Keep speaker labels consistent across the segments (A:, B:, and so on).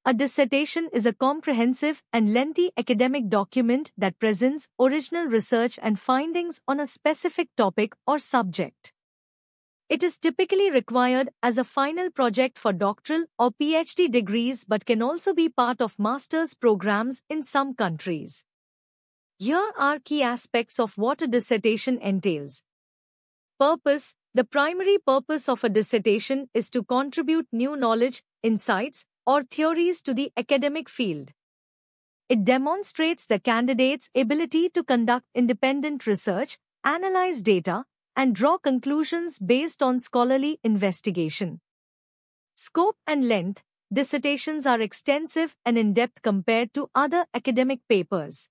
A: A dissertation is a comprehensive and lengthy academic document that presents original research and findings on a specific topic or subject. It is typically required as a final project for doctoral or PhD degrees but can also be part of master's programs in some countries. Here are key aspects of what a dissertation entails. Purpose. The primary purpose of a dissertation is to contribute new knowledge, insights, or theories to the academic field. It demonstrates the candidate's ability to conduct independent research, analyze data, and draw conclusions based on scholarly investigation. Scope and length. Dissertations are extensive and in-depth compared to other academic papers.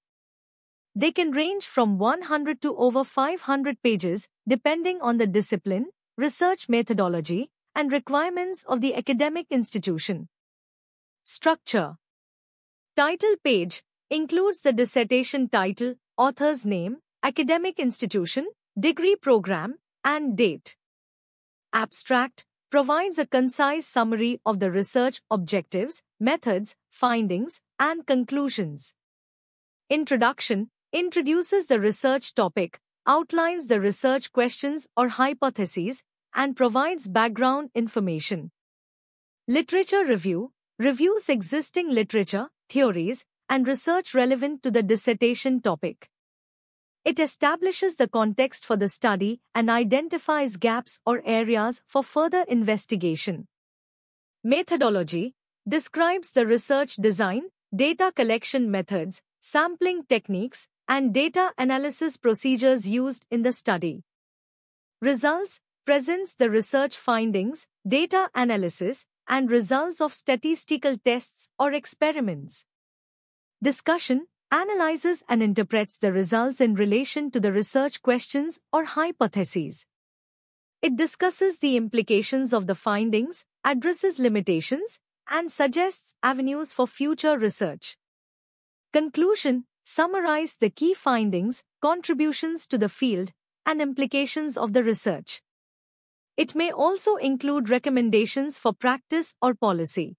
A: They can range from 100 to over 500 pages, depending on the discipline, research methodology, and requirements of the academic institution. Structure. Title page includes the dissertation title, author's name, academic institution, degree program, and date. Abstract provides a concise summary of the research objectives, methods, findings, and conclusions. Introduction introduces the research topic, outlines the research questions or hypotheses, and provides background information. Literature review reviews existing literature, theories, and research relevant to the dissertation topic. It establishes the context for the study and identifies gaps or areas for further investigation. Methodology describes the research design, data collection methods, sampling techniques, and data analysis procedures used in the study. Results presents the research findings, data analysis, and results of statistical tests or experiments. Discussion analyzes and interprets the results in relation to the research questions or hypotheses. It discusses the implications of the findings, addresses limitations, and suggests avenues for future research. Conclusion summarize the key findings, contributions to the field, and implications of the research. It may also include recommendations for practice or policy.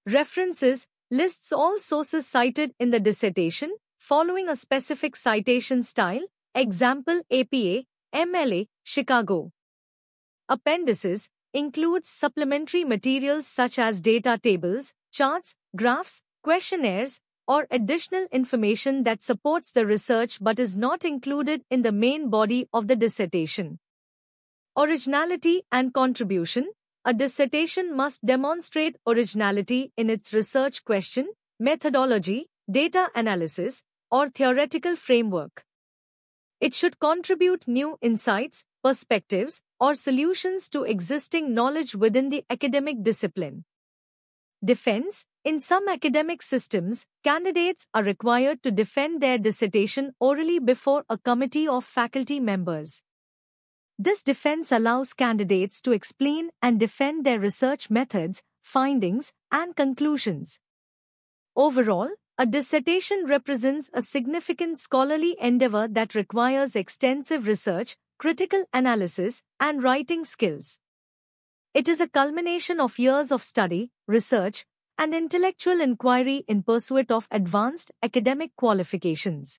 A: References lists all sources cited in the dissertation, following a specific citation style, example APA, MLA, Chicago. Appendices includes supplementary materials such as data tables, charts, graphs, questionnaires, or additional information that supports the research but is not included in the main body of the dissertation. Originality and contribution. A dissertation must demonstrate originality in its research question, methodology, data analysis, or theoretical framework. It should contribute new insights, perspectives, or solutions to existing knowledge within the academic discipline. Defense. In some academic systems, candidates are required to defend their dissertation orally before a committee of faculty members. This defense allows candidates to explain and defend their research methods, findings, and conclusions. Overall, a dissertation represents a significant scholarly endeavor that requires extensive research, critical analysis, and writing skills. It is a culmination of years of study, research, and intellectual inquiry in pursuit of advanced academic qualifications.